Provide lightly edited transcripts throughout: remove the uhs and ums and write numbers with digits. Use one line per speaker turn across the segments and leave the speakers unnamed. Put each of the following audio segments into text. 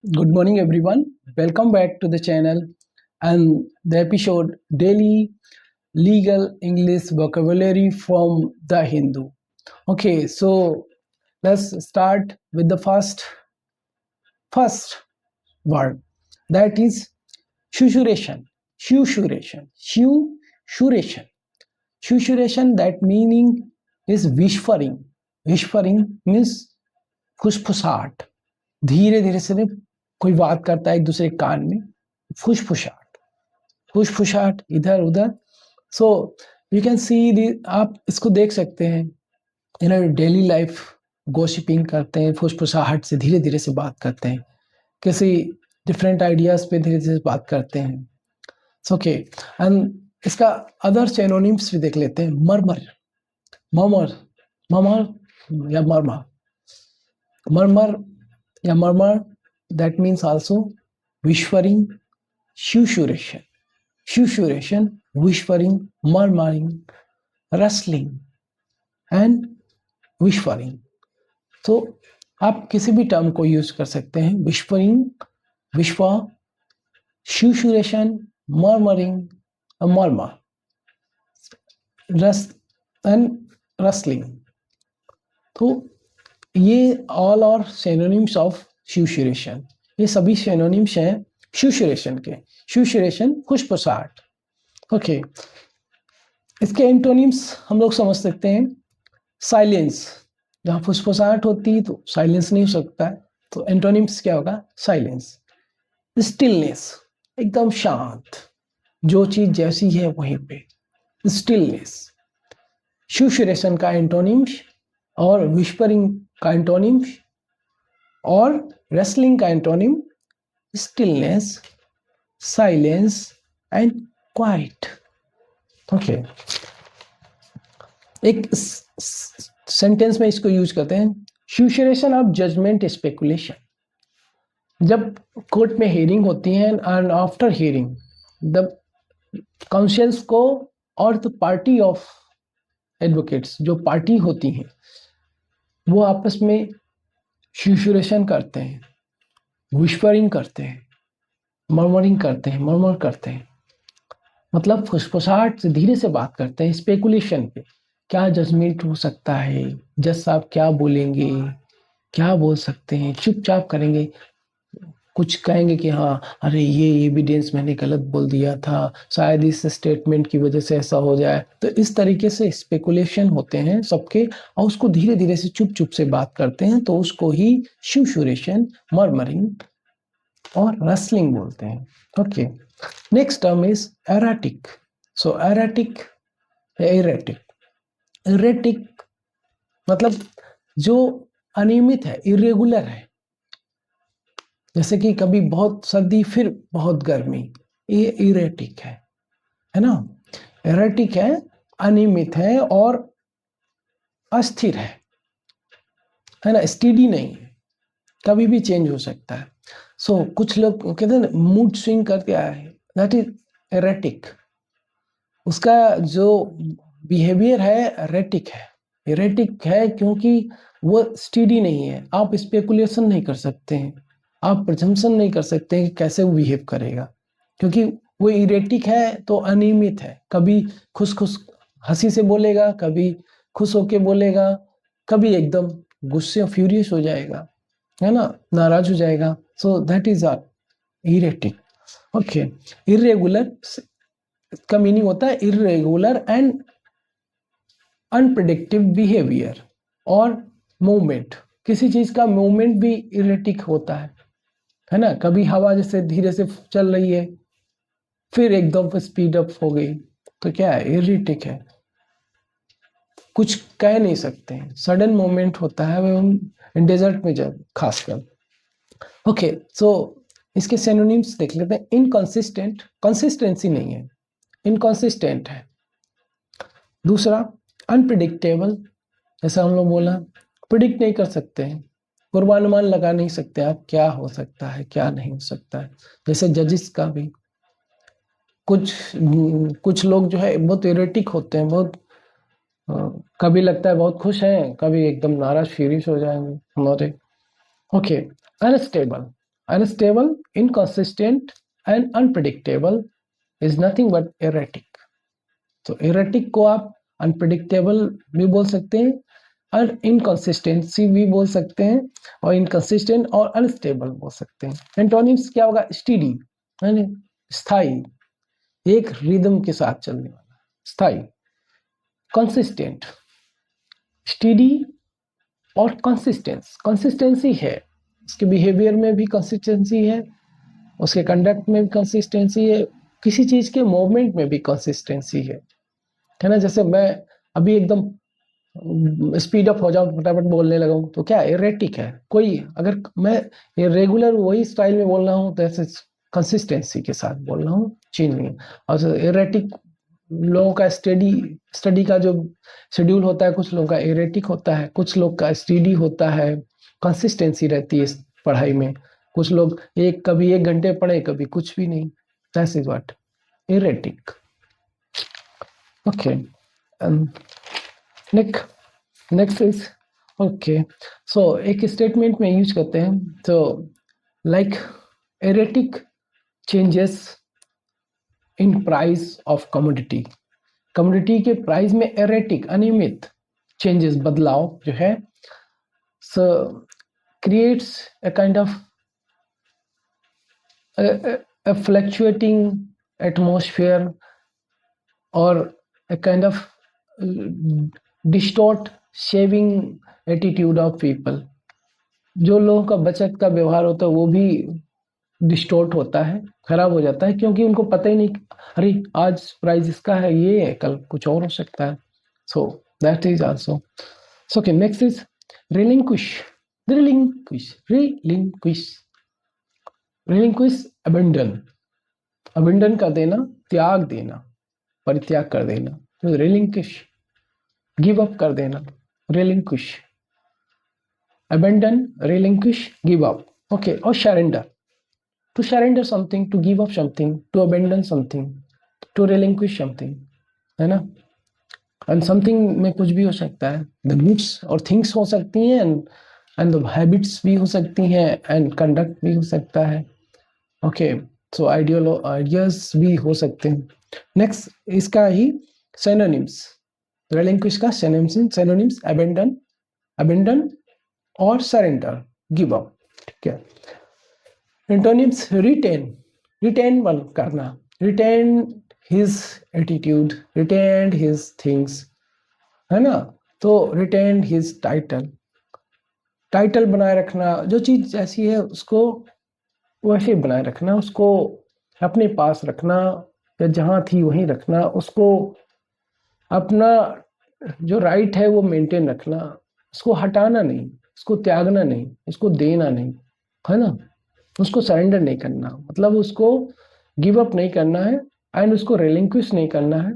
Good morning, everyone. Welcome back to the channel and the episode Daily Legal English Vocabulary from the Hindu. Okay, so let's start with the first word, that is shusuration. Shusuration. Shusuration. Shusuration, that meaning is whispering. Whispering means फुसफुसाहट. धीरे धीरे से कोई बात करता है एक दूसरे कान में, फुसफुसाहट. फुसफुसाहट इधर उधर. सो यू कैन सी दी, आप इसको देख सकते हैं इन डेली लाइफ. गॉसिपिंग करते हैं, फुसफुसाहट से धीरे धीरे से बात करते हैं, किसी डिफरेंट आइडियाज पे धीरे धीरे बात करते हैं. ओके, एंड इसका अदर सिनोनिम्स भी देख लेते हैं. मरमर, ममर, ममर या मरमा. Murmur या murmur, that means also whispering, shusuration. Shusuration, whispering, murmuring, rustling and whispering. तो आप किसी भी टर्म को यूज कर सकते हैं. whispering, whisper, shusuration, murmuring, murmur, rust and rustling. तो ये all are synonyms of shusuration. ये सभी सिनोनिम्स हैं shusuration के. shusuration फुसफुसाहट. ओके, इसके एंटोनिम्स हम लोग समझ सकते हैं. साइलेंस, जहाँ फुसफुसाहट होती है तो साइलेंस नहीं हो सकता है, तो एंटोनिम्स क्या होगा? साइलेंस. स्टिलनेस, एकदम शांत, जो चीज जैसी है वहीं पे, स्टिलनेस. shusuration का एंटोनिम्स और विस्परिंग का एंटोनिम और रेसलिंग का antonym stillness, silence and quiet. Okay, एक सेंटेंस में इसको यूज करते हैं. shusuration of judgement speculation. जब कोर्ट में हियरिंग होती है and after hearing the counsels को और द पार्टी ऑफ एडवोकेट्स, जो पार्टी होती हैं, वो आपस में shusuration करते हैं, whispering करते हैं, murmuring करते हैं, murmur करते हैं. मतलब फुसफुसाहट से धीरे से बात करते हैं. स्पेकुलेशन पे क्या जजमेंट हो सकता है, जज साहब क्या बोलेंगे, क्या बोल सकते हैं, चुपचाप करेंगे, कुछ कहेंगे कि हाँ अरे ये एविडेंस मैंने गलत बोल दिया था, शायद इस स्टेटमेंट की वजह से ऐसा हो जाए. तो इस तरीके से स्पेकुलेशन होते हैं सबके, और उसको धीरे धीरे से चुप चुप से बात करते हैं, तो उसको ही shusuration, murmuring और rustling बोलते हैं. Okay, next term is erratic. So erratic या erratic. erratic मतलब जो अनियमित है, इरेगुलर है. जैसे कि कभी बहुत सर्दी फिर बहुत गर्मी, ये इरेटिक है ना. एरेटिक है, अनियमित है और अस्थिर है ना. स्टेडी नहीं है, कभी भी चेंज हो सकता है. सो कुछ लोग कहते हैं मूड स्विंग करके आया है, दैट इज एरेटिक. उसका जो बिहेवियर है एरेटिक है. एरेटिक है क्योंकि वो स्टेडी नहीं है. आप स्पेकुलेशन नहीं कर सकते हैं, आप प्रशंसन नहीं कर सकते हैं कि कैसे वो बिहेव करेगा, क्योंकि वो इरेटिक है तो अनियमित है. कभी खुश खुश हंसी से बोलेगा, कभी खुश होके बोलेगा, कभी एकदम गुस्से फ्यूरियस हो जाएगा, है ना, नाराज हो जाएगा. So that is are erratic. Okay, irregular का मीनिंग होता है इरेगुलर एंड अनप्रेडिक्टिव बिहेवियर और मूवमेंट. किसी चीज का मूवमेंट भी इरेटिक होता है ना. कभी हवा जैसे धीरे से चल रही है फिर एकदम स्पीड अप हो गई, तो क्या है? इरेटिक है. कुछ कह नहीं सकते हैं, सडन मूवमेंट होता है वो डेजर्ट में जब खासकर. ओके, सो इसके सिनोनिम्स देख लेते हैं. इनकंसिस्टेंट, कंसिस्टेंसी नहीं है, इनकंसिस्टेंट है. दूसरा अनप्रिडिक्टेबल, जैसा हम लोग बोला, प्रिडिक्ट नहीं कर सकते हैं, पूर्वानुमान लगा नहीं सकते आप क्या हो सकता है क्या नहीं हो सकता है. जैसे जजेस का भी कुछ लोग जो है बहुत इरेटिक होते हैं, बहुत कभी लगता है बहुत खुश हैं, कभी एकदम नाराज फ्यूरियस हो जाएंगे हमारे. Okay, unstable. Unstable, inconsistent and unpredictable is nothing but erratic. तो एरेटिक को आप अनप्रेडिक्टेबल भी बोल सकते हैं और इनकंसिस्टेंसी भी बोल सकते हैं और इनकंसिस्टेंट और अनस्टेबल बोल सकते हैं। एंटोनिम्स क्या होगा? स्टीडी यानी स्थायी, एक रिदम के साथ चलने वाला, स्थायी। कंसिस्टेंट, स्टीडी और कंसिस्टेंसी है, उसके बिहेवियर में भी कंसिस्टेंसी है, उसके कंडक्ट में भी कंसिस्टेंसी है, किसी चीज के मूवमेंट में भी कंसिस्टेंसी है ना। जैसे मैं अभी एकदम स्पीड अप हो जाऊं, फटाफट बोलने लगा हूं, तो क्या एरेटिक है। कोई अगर मैं ये रेगुलर वही स्टाइल में बोल रहा हूँ तो ऐसे कंसिस्टेंसी के साथ बोल रहा हूँ, चेंज नहीं। और एरेटिक लोगों का स्टडी का जो शेड्यूल होता है, कुछ लोगों का एरेटिक होता है, कुछ लोग का स्टडी होता है, कंसिस्टेंसी रहती है इस पढ़ाई में। कुछ लोग कभी 1 घंटे पढ़े, कभी कुछ भी नहीं। That is what erratic. Okay, next is okay. So एक स्टेटमेंट में यूज करते हैं, तो like erratic changes in price of commodity. Commodity के प्राइस में एरेटिक, अनियमित चेंजेस, बदलाव जो है, so creates a kind of a fluctuating atmosphere or a kind of distort saving attitude of people। जो लोगों का बचत का व्यवहार होता है वो भी डिस्टोर्ट होता है, खराब हो जाता है, क्योंकि उनको पता ही नहीं, अरे आज प्राइस इसका है, ये है, कल कुछ और हो सकता है। सो that is also so. Okay, next is relinquish. Relinquish abandon, abandon कर देना, त्याग देना, परित्याग कर देना। तो रिलिंक्विश, गिव अप कर देना, relinquish, abandon, relinquish, give up. Okay, और surrender, to surrender something, to give up something, to abandon something, to relinquish something, है ना। एंड समथिंग में कुछ भी हो सकता है, द गुड्स और थिंग्स हो सकती हैं, एंड द हैबिट्स भी हो सकती हैं, एंड कंडक्ट भी हो सकता है। ओके, सो आइडियाज भी हो सकते हैं। नेक्स्ट इसका ही सिनोनिम्स, रिलिंक्विश का सिनोनिम्स अबेंडन और सरेंडर, गिव अप। ठीक है। एंटोनिम्स रिटेन वन करना, retain his attitude, retain his things, है ना। तो रिटेन हिज टाइटल बनाए रखना, जो चीज ऐसी है उसको वैसे बनाए रखना, उसको अपने पास रखना, या जहां थी वहीं रखना, उसको अपना जो राइट है वो मेंटेन रखना, उसको हटाना नहीं, उसको त्यागना नहीं, उसको देना नहीं, है ना। उसको सरेंडर नहीं करना, मतलब उसको गिव अप नहीं करना है, एंड उसको रिलिंक्विश नहीं करना है,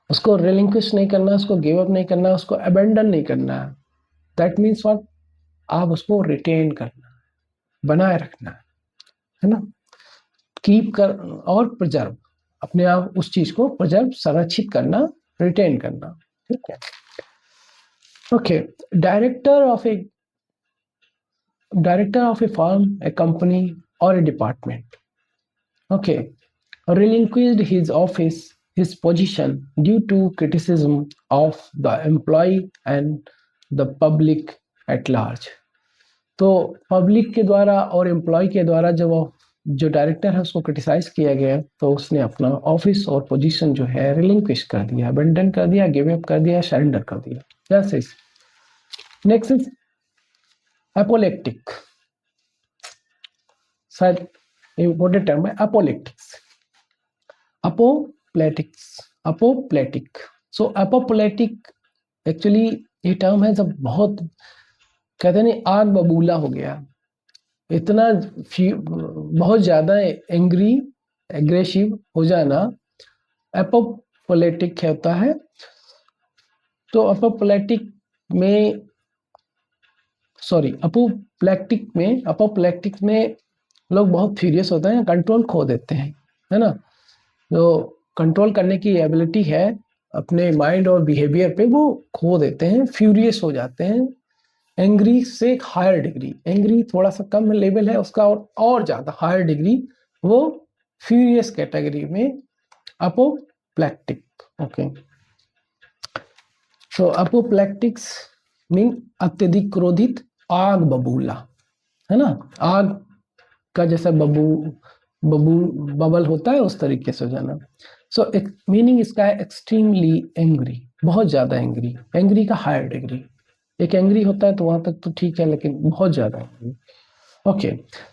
उसको रिलिंक्विश नहीं करना, उसको गिव अप नहीं करना, उसको अबेंडन नहीं करना है। दैट मीन्स व्हाट, आप उसको रिटेन करना, बनाए रखना है ना, कीप कर और प्रिजर्व, अपने आप उस चीज को प्रिजर्व, संरक्षित करना, रिटेन करना। ठीक है। Okay, director of a firm, a company और a department, okay, relinquished his office, his position due to criticism of the employee and the public at large। तो पब्लिक के द्वारा और एम्प्लॉय के द्वारा जो डायरेक्टर है उसको क्रिटिसाइज किया गया, तो उसने अपना ऑफिस और पोजीशन जो है रिलिंक्विश कर दिया, अबेंडन कर दिया, गिव अप कर दिया, सरेंडर कर दिया। That's it. नेक्स्ट इज एपोलेक्टिक, शायद इंपॉर्टेंट टर्म है अपोलेक्टिक्स, अपोप्लेटिक। सो अपोप्लेटिक एक्चुअली ये टर्म है जब बहुत, कहते हैं नहीं, आग बबूला हो गया, इतना बहुत ज्यादा एंग्री, एग्रेसिव हो जाना, अपोप्लेटिक होता है। तो अपोप्लेटिक में लोग बहुत फ्यूरियस होते हैं, कंट्रोल खो देते हैं, है ना। जो कंट्रोल करने की एबिलिटी है अपने माइंड और बिहेवियर पे, वो खो देते हैं, फ्यूरियस हो जाते हैं, एंग्री से एक हायर डिग्री, एंग्री थोड़ा सा कम लेवल है उसका, और ज्यादा हायर डिग्री वो फ्यूरियस कैटेगरी में अपोप्लेक्टिक। ओके, सो अपोप्लेक्टिक्स मीन अत्यधिक क्रोधित, आग बबूला, है ना, आग का जैसा बबल होता है उस तरीके से जाना। सो मीनिंग इसका है एक्सट्रीमली एंग्री, बहुत ज्यादा एंग्री, एंग्री का हायर डिग्री। एक एंग्री होता है तो वहां तक तो ठीक है, लेकिन बहुत ज्यादा एंग्री। ओके,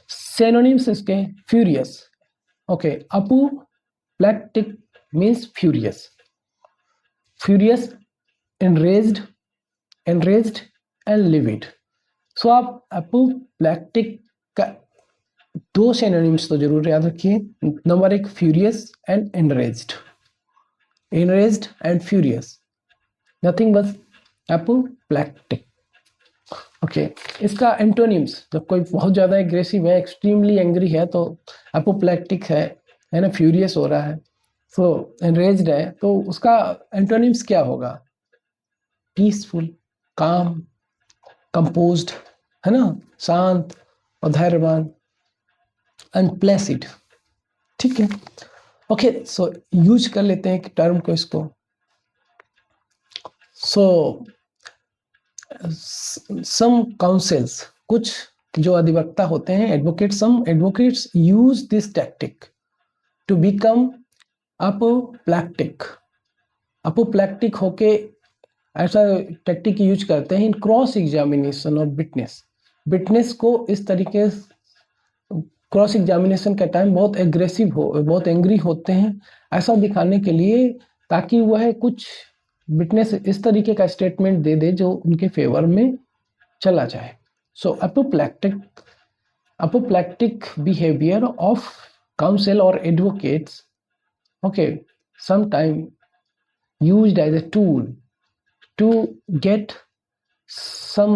सिनोनिम्स इसके furious. Okay, apoplectic means furious, furious, enraged, enraged and livid। So आप अपोप्लेक्टिक का दो सिनोनिम्स तो जरूर याद रखिए। नंबर एक, furious and enraged, enraged and furious, nothing but apoplectic. Okay, इसका एंटोनिम्स, जब कोई बहुत ज्यादा एग्रेसिव है, एक्सट्रीमली एंग्री है तो अपोप्लेक्टिक है ना, फ्यूरियस हो रहा है। सो enraged है तो उसका एंटोनिम्स क्या होगा? पीसफुल, काम, कंपोज्ड, है ना, शांत और धैर्यवान, अनप्लेसिड। ठीक है, ओके, सो यूज कर लेते हैं टर्म को इसको। सो सम काउंसिल्स, कुछ जो अधिवक्ता होते हैं, advocate, some advocates use this tactic to become apoplectic. Apoplectic होके ऐसा टैक्टिक यूज करते हैं in cross examination of witness. Witness को इस तरीके, क्रॉस एग्जामिनेशन का टाइम बहुत एग्रेसिव हो, बहुत एंग्री होते हैं, ऐसा दिखाने के लिए ताकि वह कुछ विटनेस इस तरीके का स्टेटमेंट दे दे जो उनके फेवर में चला जाए। So apoplectic behaviour of counsel और advocates, okay, sometime used as a tool to get some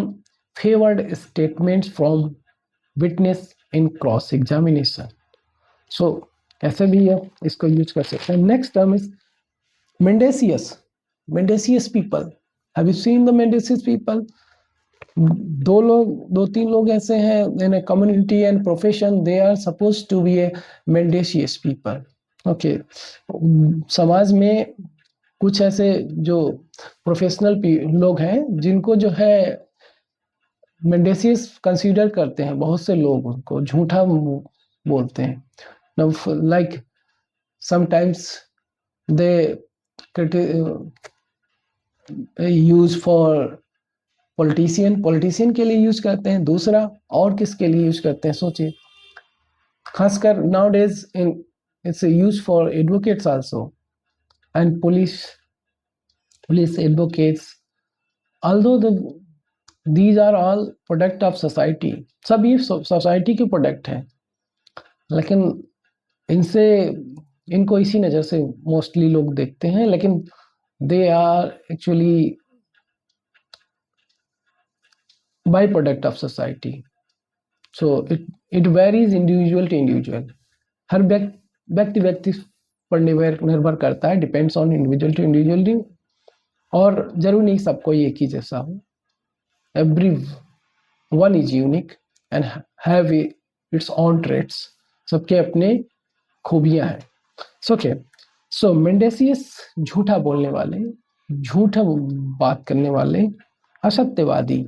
favored statements from witness in cross examination। so ऐसे भी है, इसको यूज कर सकते हैं। Next term is mendacious, mendacious people। have you seen the mendacious people? दो तीन लोग ऐसे हैं in a community and profession, they are supposed to be a mendacious people। Okay, समाज में कुछ ऐसे जो प्रोफेशनल लोग हैं जिनको जो है मेंडेसियस कंसीडर करते हैं, बहुत से लोग उनको झूठा बोलते हैं। Like sometimes they use for politician के लिए यूज करते हैं। दूसरा और किसके लिए यूज करते हैं सोचिए, खासकर now days in its use for advocates also and police advocates, although these are all product of society। सब ये सोसाइटी के प्रोडक्ट हैं, लेकिन इनको इसी नज़र से मोस्टली लोग देखते हैं, लेकिन they are actually by product of society. So it varies individual to individual, हर व्यक्ति पर निर्भर करता है, depends on individual to individual, और जरूर नहीं सबको एक ही जैसा हो। Every one is unique and have its own traits, सबके अपने खूबियां हैं। ओके, सो मेंडेसियस झूठा बोलने वाले, झूठा बात करने वाले, असत्यवादी।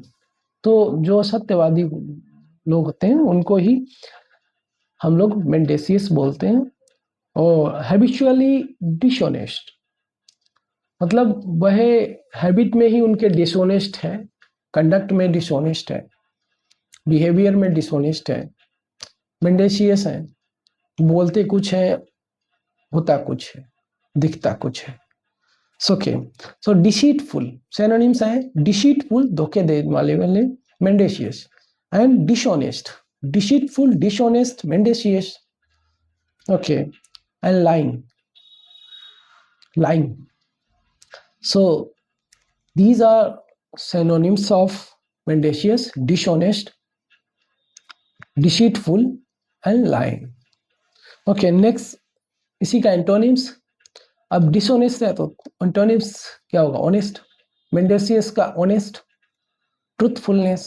तो जो असत्यवादी लोग होते हैं उनको ही हम लोग मेंडेसियस बोलते हैं। और हैबिचुअली डिसऑनेस्ट, मतलब वह हैबिट में ही उनके डिसऑनेस्ट है, कंडक्ट में डिसऑनेस्ट है, बिहेवियर में डिसऑनेस्ट है, मेंडेशियस है, बोलते कुछ है, होता कुछ है, दिखता कुछ है। ओके, सो डिसीटफुल, सिनोनिम्स है डिसीटफुल, धोखे देने वाले, mendacious, and dishonest, deceitful, dishonest, mendacious. Okay, and lying। So these are synonyms of mendacious, dishonest, deceitful and lying। Okay, next इसी का एंटोनिम्स। अब डिसऑनेस्ट है तो एंटोनिम्स क्या होगा? ऑनेस्ट। मेंडेसियस का ऑनेस्ट, ट्रूथफुलनेस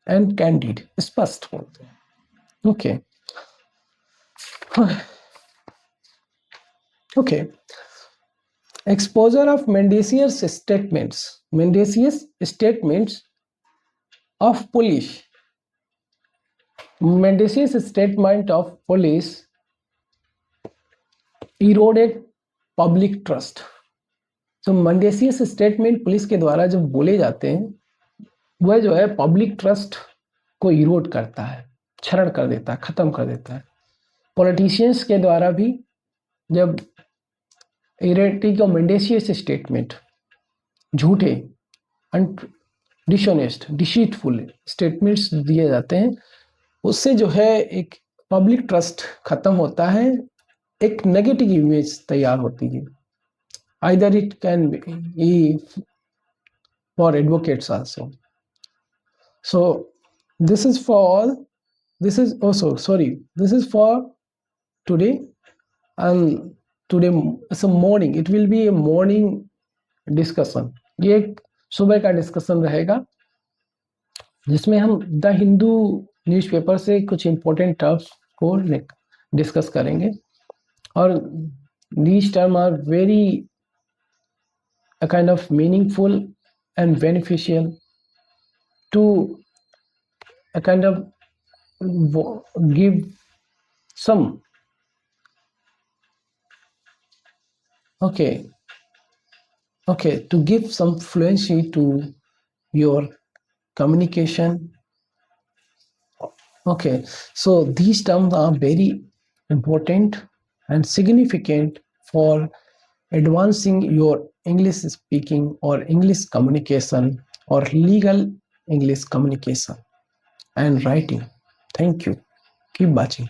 एंड कैंडिड, स्पष्ट बोलते हैं. Okay okay. Exposure of mendacious statements of police. Mendacious statement of police eroded public trust. तो mendacious statement पुलिस के द्वारा जब बोले जाते हैं वह जो है पब्लिक ट्रस्ट को इरोड करता है, क्षरण कर देता है, खत्म कर देता है. पॉलिटिशियंस के द्वारा भी जब इरेटिक और मेंडेशियस स्टेटमेंट, झूठे, डिसऑनेस्ट, डिसीटफुल स्टेटमेंट्स दिए जाते हैं, उससे जो है एक पब्लिक ट्रस्ट खत्म होता है, एक नेगेटिव इमेज तैयार होती है. Either it can be for advocates also. So this is for all. This is also this is for today, and today it's a morning. It will be a morning discussion. ये एक सुबह का discussion रहेगा जिसमें हम the Hindu newspaper से कुछ important terms को डिस्कस करेंगे. और these terms are very a kind of meaningful and beneficial to a kind of give some to give some fluency to your communication. Okay, so these terms are very important and significant for advancing your English speaking or English communication or legal English communication and writing. Thank you. Keep watching.